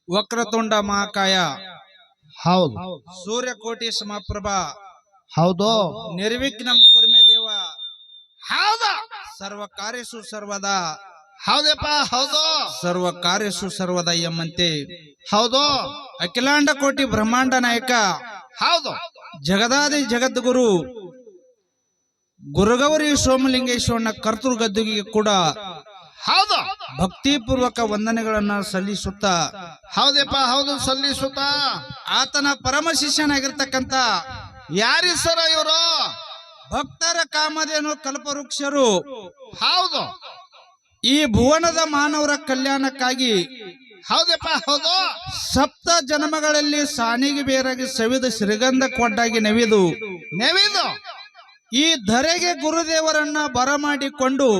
ವಕ್ರತುಂಡ ಮಹಾಕಾಯ ಹೌದು ಸೂರ್ಯಕೋಟಿ ಸಮಪ್ರಭಾ ಹೌದು ನಿರ್ವಿಘ್ನಂ ಕುರ್ಮೆ ದೇವ ಹೌದು ಸರ್ವ ಕಾರ್ಯಸು ಸರ್ವದಾ ಹೌದಪ್ಪ ಹೌದು ಸರ್ವ ಕಾರ್ಯಸು ಸರ್ವದ ಎಂಬಂತೆ ಹೌದು ಅಖಿಲಾಂಡ ಕೋಟಿ ಬ್ರಹ್ಮಾಂಡ ನಾಯಕ ಹೌದು ಜಗದಾದಿ ಜಗದ್ಗುರು ಗುರುಗೌರಿ ಸೋಮಲಿಂಗೇಶ್ವರನ ಕರ್ತೃ ಗದ್ದುಗೆ ಕೂಡ ಹೌದು ಭಕ್ತಿಪೂರ್ವಕ ವಂದನೆಗಳನ್ನ ಸಲ್ಲಿಸುತ್ತಾ ಹೌದಪ್ಪ ಹೌದು ಸಲ್ಲಿಸುತ್ತ ಆತನ ಪರಮ ಶಿಷ್ಯನಾಗಿರ್ತಕ್ಕಂಥ ಯಾರಿ ಸರ ಇವರು ಭಕ್ತರ ಕಾಮಧೇನು ಕಲ್ಪವೃಕ್ಷರು ಹೌದು ಈ ಭುವನದ ಮಾನವರ ಕಲ್ಯಾಣಕ್ಕಾಗಿ ಹೌದಪ್ಪ ಹೌದು ಸಪ್ತ ಜನ್ಮಗಳಲ್ಲಿ ಸಾನಿಗೆ ಬೇರಾಗಿ ಸವಿದ ಶ್ರೀಗಂಧ ಕೊಡ್ಡಾಗಿ ನವಿದು ನೆವಿದು ಈ ಧರೆಗೆ ಗುರುದೇವರನ್ನ ಬರಮಾಡಿಕೊಂಡು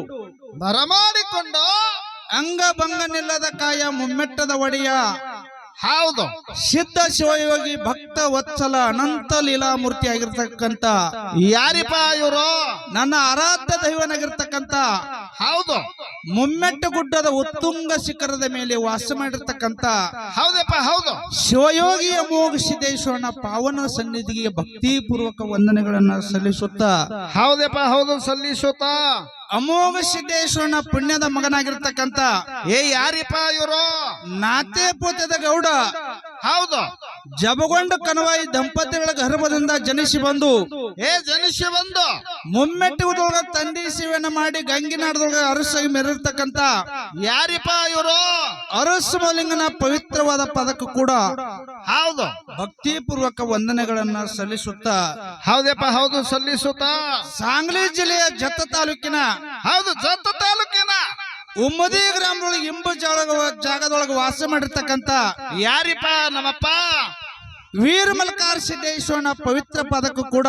ಬರಮಾಡಿಕೊಂಡು ಅಂಗಭಂಗನಿಲ್ಲದ ಕಾಯ ಮುಮ್ಮೆಟ್ಟದ ಒಡೆಯ ಹೌದು ಸಿದ್ಧ ಶಿವಯೋಗಿ ಭಕ್ತ ವತ್ಸಲ ಅನಂತ ಲೀಲಾಮೂರ್ತಿ ಆಗಿರ್ತಕ್ಕಂಥ ಯಾರಿಪ್ಪ ಇವರು ನನ್ನ ಆರಾಧ್ಯ ದೈವನಾಗಿರ್ತಕ್ಕಂಥ ಹೌದು ಮುಮ್ಮೆಟ್ಟ ಗುಡ್ಡದ ಉತ್ತುಂಗ ಶಿಖರದ ಮೇಲೆ ವಾಸ ಮಾಡಿರ್ತಕ್ಕಂಥ ಹೌದಪ್ಪ ಹೌದು ಶಿವಯೋಗಿ ಅಮೋಘ ಸಿದ್ದೇಶ್ವರನ ಪಾವನ ಸನ್ನಿಧಿಗೆ ಭಕ್ತಿಪೂರ್ವಕ ವಂದನೆಗಳನ್ನ ಸಲ್ಲಿಸುತ್ತಾ ಹೌದಪ್ಪ ಹೌದು ಸಲ್ಲಿಸುತ್ತ ಅಮೋಘ ಸಿದ್ದೇಶ್ವರನ ಪುಣ್ಯದ ಮಗನಾಗಿರ್ತಕ್ಕಂಥ ಯಾರಿಪ್ಪ ಇವರು ನಾತೆ ಪೋತದ ಗೌಡ ಹೌದು ಜಬಗೊಂಡ ಕನವಾಯಿ ದಂಪತಿಗಳ ಗರ್ಭದಿಂದ ಜನಿಸಿ ಬಂದು ಜನಿಸಿ ಬಂದು ಮುಮ್ಮೆಟ್ಟುವುದೊಳಗ ತಂದಿ ಸೇವೆಯನ್ನು ಮಾಡಿ ಗಂಗಿನಾಡದೊಳಗ ಅರಸಾಗಿ ಮೆರೆರ್ತಕ್ಕಂಥ ಯಾರಿಪ್ಪ ಇವರು ಅರಸಮಲಿಂಗನ ಪವಿತ್ರವಾದ ಪದಕ್ಕೂ ಕೂಡ ಹೌದು ಭಕ್ತಿಪೂರ್ವಕ ವಂದನೆಗಳನ್ನ ಸಲ್ಲಿಸುತ್ತಾ ಹೌದಪ್ಪ ಹೌದು ಸಲ್ಲಿಸುತ್ತ ಸಾಂಗ್ಲಿ ಜಿಲ್ಲೆಯ ಜತ್ತ ತಾಲೂಕಿನ ಹೌದು ಜತ್ತ ತಾಲೂಕಿನ ಉಮ್ಮದಿ ಗ್ರಾಮದೊಳಗೆ ಇಂಬು ಜಾಗದೊಳಗೆ ವಾಸ ಮಾಡಿರ್ತಕ್ಕಂಥ ಯಾರಿಪ್ಪ ನಮ್ಮಪ್ಪ ವೀರಮಲ್ಕಾರ ಸಿದ್ದೇಶ್ವರನ ಪವಿತ್ರ ಪದಕ್ಕೂ ಕೂಡ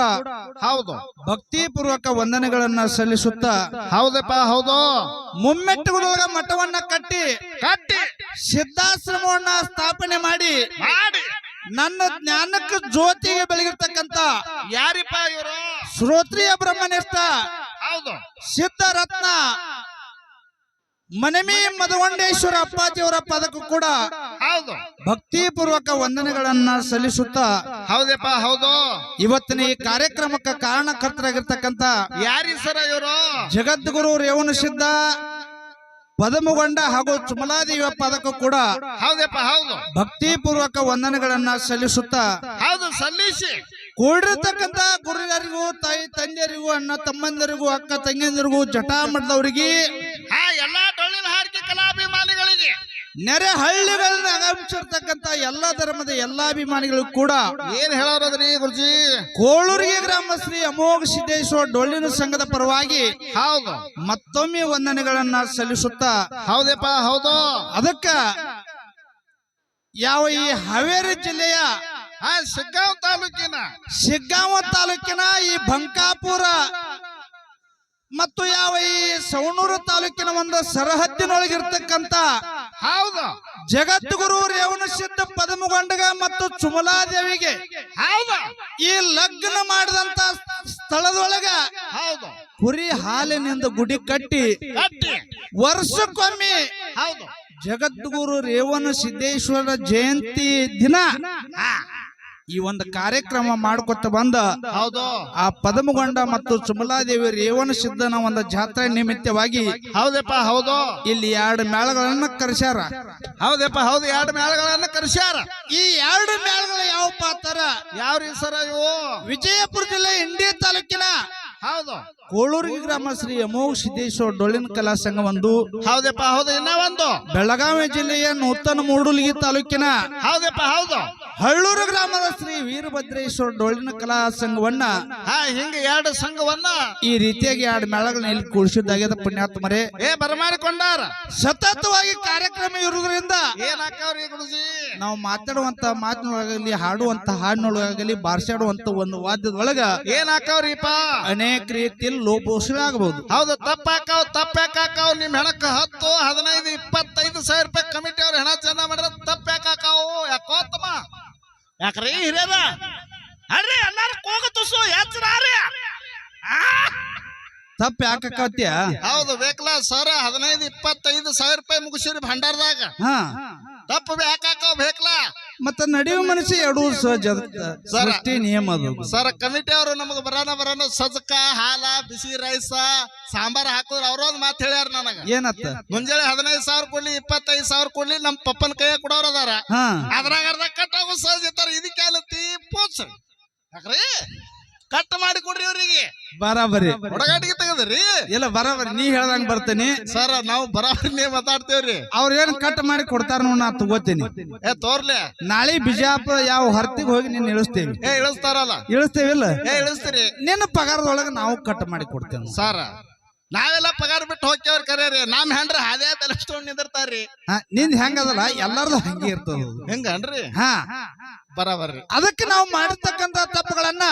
ಹೌದು ಭಕ್ತಿಪೂರ್ವಕ ವಂದನೆಗಳನ್ನ ಸಲ್ಲಿಸುತ್ತಾ ಹೌದಪ್ಪ ಹೌದು ಮುಮ್ಮೆಟ್ಟುಗಳೊಳಗ ಮಠವನ್ನ ಕಟ್ಟಿ ಕಟ್ಟಿ ಸಿದ್ಧಾಶ್ರಮವನ್ನ ಸ್ಥಾಪನೆ ಮಾಡಿ ಮಾಡಿ ನನ್ನ ಜ್ಞಾನಕ್ಕೆ ಜ್ಯೋತಿಗೆ ಬೆಳಗಿರ್ತಕ್ಕಂಥ ಯಾರಿಪ್ಪ ಇವರು ಶ್ರೋತ್ರಿಯ ಬ್ರಹ್ಮನಿಷ್ಠ ಹೌದು ಸಿದ್ಧರತ್ನ ಮನಮಿ ಮಧುವಂಡೇಶ್ವರ ಅಪ್ಪಾಜಿಯವರ ಪದಕ್ಕೂ ಕೂಡ ಹೌದು ಭಕ್ತಿಪೂರ್ವಕ ವಂದನೆಗಳನ್ನ ಸಲ್ಲಿಸುತ್ತಾ ಹೌದಪ್ಪ ಹೌದು ಇವತ್ತಿನ ಈ ಕಾರ್ಯಕ್ರಮಕ್ಕೆ ಕಾರಣಕರ್ತರಾಗಿರ್ತಕ್ಕಂಥ ಯಾರಿ ಸರ ಇವರು ಜಗದ್ಗುರು ರೇವಣ ಸಿದ್ಧ ಪದಮುಗೊಂಡ ಹಾಗೂ ಚುಮಲಾದೇವಿಯ ಪದಕ್ಕೂ ಕೂಡ ಹೌದಪ್ಪ ಹೌದು ಭಕ್ತಿಪೂರ್ವಕ ವಂದನೆಗಳನ್ನ ಸಲ್ಲಿಸುತ್ತಾ ಹೌದು ಸಲ್ಲಿಸಿ ಕೂಡಿರ್ತಕ್ಕಂಥ ಗುರುರಿಗೂ ತಾಯಿ ತಂದೆಯರಿಗೂ ಅಣ್ಣ ತಮ್ಮಂದರಿಗೂ ಅಕ್ಕ ತಂಗಿಯಂದರಿಗೂ ಜಟಾಮಠದವರಿಗೆ ಎಲ್ಲಾ ಡೊಳ್ಳಿನ ಹಾರಿಕೆ ಕಲಾಭಿಮಾನಿಗಳಿಗೆ ನೆರೆ ಹಳ್ಳಿಗಳನ್ನ ಆಗಮಿಸಿರ್ತಕ್ಕಂಥ ಎಲ್ಲಾ ಧರ್ಮದ ಎಲ್ಲಾ ಅಭಿಮಾನಿಗಳಿಗೂ ಕೂಡ ಏನ್ ಹೇಳೋರದ್ರಿ ಗುರುಜಿ ಕೋಳೂರಿಗೆ ಗ್ರಾಮ ಶ್ರೀ ಅಮೋಘ ಸಿದ್ದೇಶ್ವರ ಡೊಳ್ಳಿನ ಸಂಘದ ಪರವಾಗಿ ಹೌದು ಮತ್ತೊಮ್ಮೆ ವಂದನೆಗಳನ್ನ ಸಲ್ಲಿಸುತ್ತಾ ಹೌದಪ್ಪ ಹೌದು ಅದಕ್ಕ ಯಾವ ಈ ಹಾವೇರಿ ಜಿಲ್ಲೆಯ ಶಿಗ್ಗಾಂವ್ ತಾಲೂಕಿನ ಶಿಗ್ಗಾಂವ ತಾಲೂಕಿನ ಈ ಬಂಕಾಪುರ ಮತ್ತು ಯಾವ ಈ ಸವಣೂರು ತಾಲೂಕಿನ ಒಂದು ಸರಹದ್ದಿನೊಳಗಿರ್ತಕ್ಕಂಥ ಹೌದು ಜಗದ್ಗುರು ರೇವಣ ಸಿದ್ಧ ಪದಮುಗೊಂಡಗ ಮತ್ತು ಚುಮಲಾದೇವಿಗೆ ಹೌದು ಈ ಲಗ್ನ ಮಾಡಿದಂತ ಸ್ಥಳದೊಳಗ ಹೌದು ಕುರಿ ಹಾಲಿನಿಂದ ಗುಡಿ ಕಟ್ಟಿ ಕಟ್ಟಿ ವರ್ಷಕ್ಕೊಮ್ಮೆ ಹೌದು ಜಗದ್ಗುರು ರೇವಣ ಸಿದ್ದೇಶ್ವರ ಜಯಂತಿ ದಿನ ಈ ಒಂದು ಕಾರ್ಯಕ್ರಮ ಮಾಡ್ಕೊತ ಬಂದ ಹೌದು ಆ ಪದಮುಗೊಂಡ ಮತ್ತು ಚುಮಲಾದೇವಿ ರೇವಣ ಸಿದ್ಧನ ಒಂದು ಜಾತ್ರೆ ನಿಮಿತ್ತವಾಗಿ ಹೌದಪ್ಪ ಹೌದು ಇಲ್ಲಿ 2 ಮೇಳಗಳನ್ನ ಕರೆಸ್ಯಾರ ಹೌದಪ್ಪ ಹೌದು 2 ಮೇಳಗಳನ್ನ ಕರೆಸ್ಯಾರ ಈ 2 ಮೇಳಗಳು ಯಾವಪ್ಪ ಅಂತಾರ ಯಾವ್ರಿ ಸರ ಇವು ವಿಜಯಪುರ ಜಿಲ್ಲೆ ಇಂಡಿ ತಾಲೂಕಿನ ಹೌದು ಕೋಳೂರಿಗೆ ಗ್ರಾಮ ಶ್ರೀ ಅಮೋಘ ಸಿದ್ದೇಶ್ವರ ಡೊಳ್ಳಿನ ಕಲಾ ಸಂಘ ಒಂದು ಹೌದಪ್ಪ ಹೌದು ಇನ್ನ ಒಂದು ಬೆಳಗಾವಿ ಜಿಲ್ಲೆಯ ನೂತನ ಮೂಡಲಗಿ ತಾಲೂಕಿನ ಹೌದಪ್ಪ ಹೌದು ಹಳ್ಳೂರು ಗ್ರಾಮದ ಶ್ರೀ ವೀರಭದ್ರೇಶ್ವರ ಡೊಳ್ಳಿನ ಕಲಾ ಸಂಘವನ್ನ ಹಿಂಗ 2 ಸಂಘವನ್ನ ಈ ರೀತಿಯಾಗಿ 2 ಮೇಳಗಳನ್ನ ಇಲ್ಲಿ ಕೂಡಿಸಿದ್ದಾಗ್ಯದ ಪುಣ್ಯಾತ್ಮರೇ ಬರಮಾಡಿಕೊಂಡಾರ ಸತತವಾಗಿ ಕಾರ್ಯಕ್ರಮ ಇರುವುದರಿಂದ ಏನಾಕವ್ರಿ ಗುರುಜಿ ನಾವು ಮಾತಾಡುವಂತ ಮಾತಿನೊಳಗಾಗಲಿ ಹಾಡುವಂತ ಹಾಡಿನೊಳಗಾಗಲಿ ಬಾರ್ಸಾಡುವಂತ ಒಂದು ವಾದ್ಯದೊಳಗ ಏನಾಕವ್ರಿಪ್ಪ ಅನೇಕ ರೀತಿಯಲ್ಲಿ ಲೋಪದೋಷಗಳಾಗಬಹುದು ಹೌದು ತಪ್ಪಾಕಾವ್ ನಿಮ್ ಹೆಣಕ್ಕ 10 15 25 ಸಾವಿರ ರೂಪಾಯಿ ಕಮಿಟಿ ಅವ್ರ ಹೆಣ ಚಂದ ಮಾಡಿದ್ರೆ ತಪ್ಪಾಕಾವು ಯಾಕೋತ್ತಮ್ಮ ಯಾಕ್ರಿ ಹಿರಿಯರ ಅರ್ರಿ ಎಲ್ಲಾರು ಕೋಗ ತುಸು ಎಚ್ಚರಾರಿ ತಪ್ಪ ಯಾಕತ್ಯ ಹೌದು ಬೇಕಲ್ಲ ಸರ 15-25 ಸಾವಿರ ರೂಪಾಯಿ ಮುಗಿಸಿರಿ ಭಂಡಾರದಾಗ ತಪ್ಪು ಯಾಕಾಕಾವ್ ಬೇಕಲ್ಲ ಮತ್ತ ನಡೆಯುವ ಮನುಷ್ಯ ಎರಡು ಸೃಷ್ಟಿ ನಿಯಮ ಅದು ಸರ್ ಕಮಿಟಿ ಅವರು ನಮಗ್ ಬರಾನ ಸಜ್ಕ ಹಾಲ ಬಿಸಿ ರೈಸ ಸಾಂಬಾರ್ ಹಾಕಿದ್ರ ಅವ್ರೊಂದ್ ಮಾತು ಹೇಳ್ಯಾರ ನನಗ ಏನತ್ತ ಮುಂಜಾನೆ 15,000 ಕೊಡ್ಲಿ 25,000 ಕೊಡ್ಲಿ ನಮ್ ಪಪ್ಪನ ಕೈಯ ಕೊಡೋರ್ ಅದಾರ ಹಾ ಅದ್ರಾಗ ಅರ್ಧ ಕಟ್ಟಾಗು ಸಹಜ ಇರ್ತಾರ ಇದಕ್ಕೆ ಆಲತ್ತಿ ಪೋಚ್ ಯಾಕ್ರಿ ಕಟ್ ಮಾಡಿ ಕೊಡ್ರಿ ಅವ್ರಿಗೆ ಬರಾಬರಿ ಹುಡುಗಾಟಿಗೆ ತೆಗದ್ರಿ ಇಲ್ಲ ಬರಾಬರಿ ನೀ ಹೇಳ್ದಂಗ ಬರ್ತೇನಿ ಸರ್ ನಾವು ಬರಾಬರಿ ಮಾತಾಡ್ತೇವ್ರಿ ಅವ್ರ ಏನ್ ಕಟ್ ಮಾಡಿ ಕೊಡ್ತಾರ ನಾ ತಗೋತೀನಿ ತೋರ್ಲೆ ನಾಳೆ ಬಿಜಾಪುರ ಯಾವ ಹೊರತಿಗೆ ಹೋಗಿ ನೀನ್ ಇಳಿಸ್ತೇವಿ ಇಳಿಸ್ತಾರಲ್ಲ ಇಳಿಸ್ತೇವಿಲ್ಲ ಇಳಿಸ್ತೀರಿ ನಿನ್ನ ಪಗಾರದೊಳಗ ನಾವು ಕಟ್ ಮಾಡಿ ಕೊಡ್ತೇವೆ ಸರ್ ನಾವೆಲ್ಲ ಪಗಾರ ಬಿಟ್ಟು ಹೋಗ್ತೇವ್ರಿ ಕರೀರಿ ನಮ್ ಹೆಂಡ್ರ ಅದೇ ಬೆಲೆ ತಗೊಂಡ್ ನಿಂದಿರ್ತಾರ್ರಿ ನಿಂದ ಹೆಂಗದಲ್ಲ ಎಲ್ಲಾರ್ದು ಹಂಗೆ ಇರ್ತದ ಹೆಂಗನ್ರಿ ಹಾ ಬರಾಬರ್ರಿ ಅದಕ್ಕೆ ನಾವು ಮಾಡಿರ್ತಕ್ಕಂತ ತಪ್ಪುಗಳನ್ನ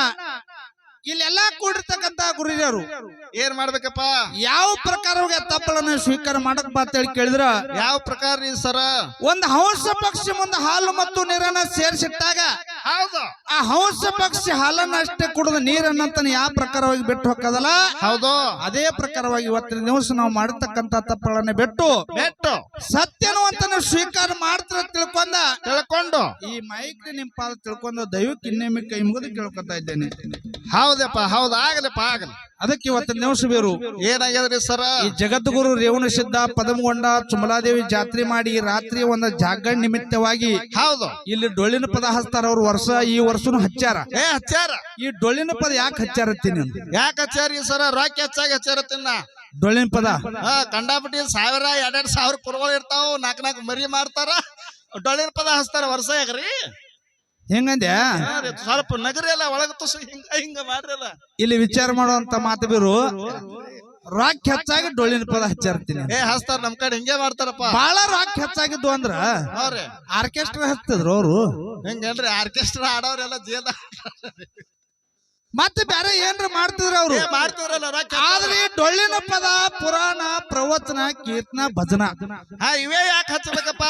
ಇಲ್ಲೆಲ್ಲಾ ಕೂಡಿರ್ತಕ್ಕಂತ ಗುರುಜರು ಏನ್ ಮಾಡ್ಬೇಕಪ್ಪ ಯಾವ ಪ್ರಕಾರವಾಗಿ ತಪ್ಪುಗಳನ್ನ ಸ್ವೀಕಾರ ಮಾಡಕ್ ಬಾ ಅಂತ ಹೇಳಿ ಕೇಳಿದ್ರ ಯಾವ ಪ್ರಕಾರ ರೀ ಸರ ಒಂದು ಹಂಸ ಪಕ್ಷಿ ಮುಂದೆ ಹಾಲು ಮತ್ತು ನೀರನ್ನ ಸೇರಿಸಿಟ್ಟಾಗ ಹೌದು ಆ ಹಂಸ ಪಕ್ಷಿ ಹಾಲನ್ನ ಅಷ್ಟೇ ಕುಡಿದ ನೀರನ್ನಂತಾನೆ ಯಾವ ಪ್ರಕಾರವಾಗಿ ಬಿಟ್ಟು ಹೋಗೋದಲ್ಲ ಹೌದು ಅದೇ ಪ್ರಕಾರವಾಗಿ ಇವತ್ತಿನ ದಿವಸ ನಾವು ಮಾಡಿರ್ತಕ್ಕಂತ ತಪ್ಪುಗಳನ್ನ ಬಿಟ್ಟು ಸತ್ಯನು ಅಂತ ನಾವು ಸ್ವೀಕಾರ ಮಾಡ್ತಾರ ತಿಳ್ಕೊಂಡು ಈ ಮೈಕ್ ನಿಮ್ ಪಾದ ತಿಳ್ಕೊಂಡು ದೈವಕ್ಕೆ ಇನ್ನೊಮ್ಮೆ ಕೈ ಮುಗಿದು ಕೇಳ್ಕೊತಾ ಇದ್ದೇನೆ ಹೌದಪ್ಪ ಹೌದು ಆಗಲಪ್ಪ ಆಗಲಿ ಅದಕ್ಕೆ ಇವತ್ತಿನ ದಿವಸ ಬೇರು ಏನಾಗ್ಯದ್ರಿ ಸರ ಈ ಜಗದ್ಗುರು ರೇವಣ ಸಿದ್ಧ ಪದಮಗೊಂಡ ಚುಮಲಾದೇವಿ ಜಾತ್ರೆ ಮಾಡಿ ರಾತ್ರಿ ಒಂದು ಜಾಗರಣ ನಿಮಿತ್ತವಾಗಿ ಹೌದು ಇಲ್ಲಿ ಡೊಳ್ಳಿನ ಪದ ಹಚ್ತಾರ ಅವ್ರ ವರ್ಷ ಈ ವರ್ಷನು ಹಚ್ಚಾರ ಹಚ್ಚಾರ ಈ ಡೊಳ್ಳಿನ ಪದ ಯಾಕೆ ಹಚ್ಚಾರತ್ತೀನಿ ಯಾಕೆ ಹಚ್ಚಾರಿ ಸರ ರಾಕಿ ಹೆಚ್ಚಾಗಿ ಹಚ್ಚಾರತ್ತಿನ ಡೊಳ್ಳಿನ ಪದ ಕಂಡಾಪಟ್ಟಿ 1,000-2,000 ಕುರುಗಳು ಇರ್ತಾವ 4 ಮರಿ ಮಾಡ್ತಾರ ಡೊಳ್ಳಿನ ಪದ ಹಚ್ತಾರ ವರ್ಷ ಯಾಕ್ರಿ ಹೆಂಗಂದ್ಯ ಸ್ವಲ್ಪ ನಗರಿ ಎಲ್ಲ ಒಳಗ ತುಸ ಹಿಂಗ ಮಾಡ್ರಲ್ಲ ಇಲ್ಲಿ ವಿಚಾರ ಮಾಡುವಂತ ಮಾತು ಬೀರು ರಾಕ್ ಹೆಚ್ಚಾಗಿ ಡೊಳ್ಳಿನ ಪದ ಹಚ್ಚಾರ್ತೀನಿ ಹಚ್ತಾರ ನಮ್ ಕಡೆ ಹಿಂಗೆ ಮಾಡ್ತಾರಪ್ಪ ಬಾಳ ರಾಕ್ ಹೆಚ್ಚಾಗಿದ್ದು ಅಂದ್ರ ಆರ್ಕೆಸ್ಟ್ರಾ ಹಚ್ತಿದ್ರು ಅವ್ರು ಹೆಂಗನ್ರಿ ಆರ್ಕೆಸ್ಟ್ರಾ ಆಡೋರೆಲ್ಲ ಜೇಲ ಮತ್ತೆ ಬೇರೆ ಏನ್ರ ಮಾಡ್ತಿದ್ರ ಅವ್ರು ಮಾಡ್ತಿದ್ರಲ್ಲ ಆದ್ರೆ ಡೊಳ್ಳಿನ ಪದ ಪುರಾಣ ಪ್ರವಚನ ಕೀರ್ತನ ಭಜನ ಇವೇ ಯಾಕೆ ಹಚ್ಚಬೇಕಪ್ಪ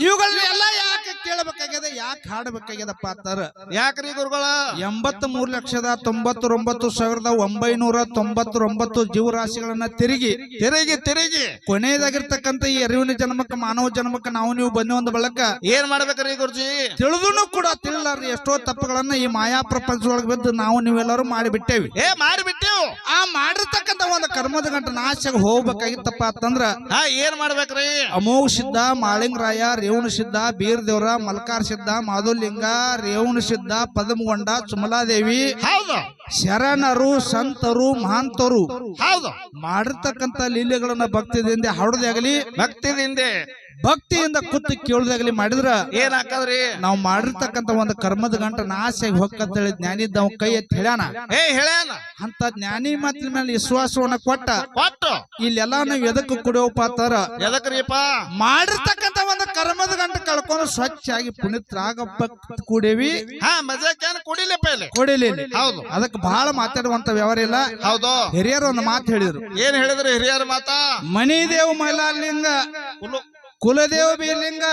ಇವುಗಳನ್ನೆಲ್ಲ ಯಾಕೆ ಕೇಳಬೇಕಾಗ್ಯದ ಯಾಕೆ ಹಾಡಬೇಕಾಗ್ಯದಪ್ಪ ಅಂತಾರ ಯಾಕ್ರಿ ಗುರುಗಳ 83,99,999 ಜೀವರಾಶಿಗಳನ್ನ ತಿರುಗಿ ಕೊನೆಯದಾಗಿರ್ತಕ್ಕಂಥ ಈ ಅರಿವಿನ ಜನ್ಮಕ್ಕ ಮಾನವ ಜನ್ಮಕ್ಕ ನಾವು ನೀವು ಬಂದಿ ಒಂದು ಬಳಕ ಏನ್ ಮಾಡ್ಬೇಕ್ರಿ ಗುರುಜಿ ತಿಳಿದೂನು ಕೂಡ ತಿಳಿಲಾರ್ರಿ ಎಷ್ಟೋ ತಪ್ಪುಗಳನ್ನ ಈ ಮಾಯಾ ಪ್ರಪಂಚದೊಳಗೆ ಬಿದ್ದು ನಾವು ನೀವೆಲ್ಲರೂ ಮಾಡಿಬಿಟ್ಟೇವಿ ಮಾಡಿಬಿಟ್ಟೇವು ಆ ಮಾಡಿರ್ತಕ್ಕಂಥ ಒಂದು ಕರ್ಮದ ಗಂಟ ನಾಶಕ್ಕೆ ಹೋಗ್ಬೇಕಾಗಿತ್ತಪ್ಪ ಅಂತಂದ್ರ ಏನ್ ಮಾಡ್ಬೇಕ್ರಿ ಅಮೋಘ ಸಿದ್ಧ ಮಾಳಿಂಗರಾಯ ರೇವಣ ಸಿದ್ಧ ಬೀರ್ ದೇವ್ರ ಮಲ್ಕಾರ್ ಸಿದ್ಧ ಮಾಧುಲಿಂಗ ರೇವಣ ಸಿದ್ಧ ಪದಮಗೊಂಡ ಚುಮಲಾದೇವಿ ಹೌದು ಶರಣರು ಸಂತರು ಮಹಾಂತರು ಹೌದು ಮಾಡಿರ್ತಕ್ಕಂಥ ಲೀಲೆಗಳನ್ನ ಭಕ್ತಿದಿಂದ ಹಾಡೋದಾಗಲಿ ಭಕ್ತಿಯಿಂದ ಕೂತು ಕೇಳುದಾಗಲಿ ಮಾಡಿದ್ರ ಏನಾಕದ್ರಿ ನಾವು ಮಾಡಿರ್ತಕ್ಕಂಥ ಒಂದು ಕರ್ಮದ ಗಂಟ ನಾಶ ಹೊಕ್ಕಂತೇಳಿ ಜ್ಞಾನಿ ಇದ್ದ ಕೈ ಎತ್ತಿ ಹೇಳ್ಯಾನ ಅಂತ ಜ್ಞಾನಿ ಮಾತಿನ ಮೇಲೆ ವಿಶ್ವಾಸವನ್ನ ಕೊಟ್ಟ ಇಲ್ಲೆಲ್ಲ ನಾವು ಎದಕ್ಕೆ ಕುಡಿಯೋಪ ಅಂತಾರ ಎದಕ್ರಿಪ್ಪ ಮಾಡಿರ್ತಕ್ಕಂಥ ಒಂದು ಕರ್ಮದ ಗಂಟ ಕಳ್ಕೊಂಡು ಸ್ವಚ್ಛ ಆಗಿ ಪುನೀತರಾಗ ಕೂಡೇವಿ ಕುಡಿಲಿ ಹೌದು ಅದಕ್ಕೆ ಬಹಳ ಮಾತಾಡುವಂತ ವ್ಯವಹಾರ ಇಲ್ಲ ಹೌದು ಹಿರಿಯರು ಒಂದು ಮಾತು ಹೇಳಿದ್ರು ಏನ್ ಹೇಳಿದ್ರು ಹಿರಿಯರ ಮಾತಾ ಮಣಿದೇವ್ ಮೈಲಾಲಿಂಗ ಕುಲದೇವ ಬೀರ್ಲಿಂಗ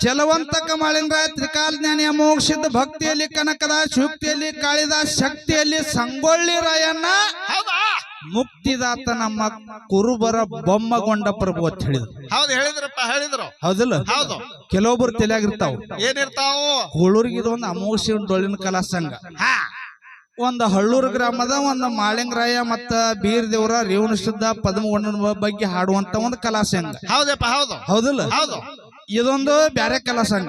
ಚಲವಂತಕ ಮಾಳಿಂಗರಾಯ ತ್ರಿಕಾಲ ಜ್ಞಾನಿ ಅಮೋಘ ಸಿದ್ಧ ಭಕ್ತಿಯಲ್ಲಿ ಕನಕದ ಶುಕ್ತಿಯಲ್ಲಿ ಕಾಳಿದ ಶಕ್ತಿಯಲ್ಲಿ ಸಂಗೊಳ್ಳಿ ರಾಯಣ್ಣ ಮುಕ್ತಿದಾತ ನಮ್ಮ ಕುರುಬರ ಬೊಮ್ಮಗೊಂಡ ಪ್ರಭು ಅಂತ ಹೇಳಿದ್ರು ಹೌದು ಹೇಳಿದ್ರು ಹೌದಿಲ್ಲ ಹೌದು ಕೆಲವೊಬ್ರು ತಲೆಯಾಗಿರ್ತಾವ ಏನಿರ್ತಾವು ಕೂಳೂರಿಗೆ ಇದು ಒಂದು ಅಮೋಘ ಸಿದ್ಧ ಡೊಳ್ಳಿನ ಕಲಾ ಸಂಘ ಒಂದು ಹಳ್ಳೂರು ಗ್ರಾಮದ ಒಂದು ಮಾಳಿಂಗರಾಯ ಮತ್ತ ಬೀರ್ ದೇವರ ರೇವಣ ಸಿದ್ಧ ಪದಮಗೊಂಡನ ಬಗ್ಗೆ ಹಾಡುವಂತ ಒಂದು ಕಲಾ ಸಂಘ ಹೌದಿಲ್ಲ ಇದೊಂದು ಬ್ಯಾರೆ ಕಲಾ ಸಂಘ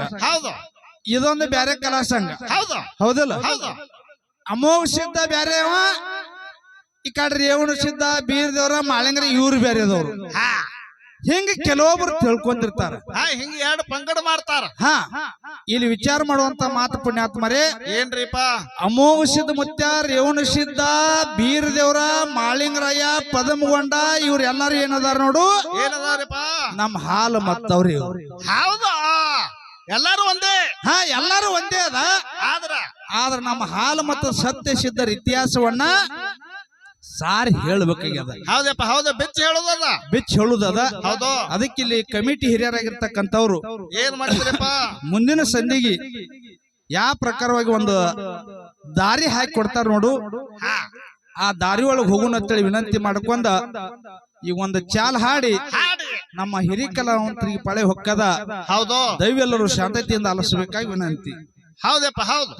ಇದೊಂದು ಬ್ಯಾರೆ ಕಲಾ ಸಂಘ ಹೌದಿಲ್ಲ ಅಮೋಘ ಸಿದ್ಧ ಬ್ಯಾರೆ ಈ ಕಡೆ ರೇವಣ ಸಿದ್ಧ ಬೀರ್ ದೇವರ ಮಾಳಿಂಗರ ಇವ್ರು ಬ್ಯಾರೆದವ್ರು ಹಿಂಗ ಕೆಲವೊಬ್ರು ತಿಳ್ಕೊಂಡಿರ್ತಾರ ಹಿಂಗ ಎರಡು ಪಂಗಡ ಮಾಡ್ತಾರ ಇಲ್ಲಿ ವಿಚಾರ ಮಾಡುವಂತ ಮಾತು ಪುಣ್ಯಾತ್ಮರೇ ಏನ್ರಿಪ್ಪ ಅಮೋಘ ಸಿದ್ಧ ಮುತ್ಯ ರೇವಣ ಸಿದ್ಧ ಬೀರ್ ದೇವ್ರ ಮಾಳಿಂಗರಾಯ ಪದಮಗೊಂಡ ಇವ್ರ ಎಲ್ಲಾರು ಏನದಾರ ನೋಡು ನಮ್ ಹಾಲು ಮತ್ತವ್ರಿ ಹೌದಾ ಎಲ್ಲಾರು ಒಂದೇ ಎಲ್ಲಾರು ಒಂದೇ ಅದ ಆದ್ರ ನಮ್ಮ ಹಾಲು ಮತ್ತು ಸತ್ಯ ಸಿದ್ಧರ ಇತಿಹಾಸವನ್ನ ಸಾರಿ ಹೇಳ್ಬೇಕಾಗ್ಯದ ಹೌದು ಬಿಚ್ಚ ಹೇಳುದದ ಹೌದು ಅದಕ್ಕೆ ಇಲ್ಲಿ ಕಮಿಟಿ ಹಿರಿಯರಾಗಿರ್ತಕ್ಕಂಥವ್ರು ಏನ್ ಮಾಡ್ತೀರಪ್ಪ ಮುಂದಿನ ಸಂಧಿಗೆ ಯಾವ ಪ್ರಕಾರವಾಗಿ ಒಂದು ದಾರಿ ಹಾಕಿ ಕೊಡ್ತಾರ ನೋಡು ಆ ದಾರಿ ಒಳಗೆ ಹೋಗುಣ ಅಂತೇಳಿ ವಿನಂತಿ ಮಾಡ್ಕೊಂಡ ಈ ಒಂದು ಚಾಲ್ ಹಾಡಿ ಹಾಡಿ ನಮ್ಮ ಹಿರಿಯ ಕಲಾವಂತರಿಗೆ ಪಳೆ ಹೊಕ್ಕದ ಹೌದು ದಯವೆಲ್ಲರೂ ಶಾಂತತೆಯಿಂದ ಆಲಿಸಬೇಕಾಗಿ ವಿನಂತಿ. ಹೌದಪ್ಪ ಹೌದು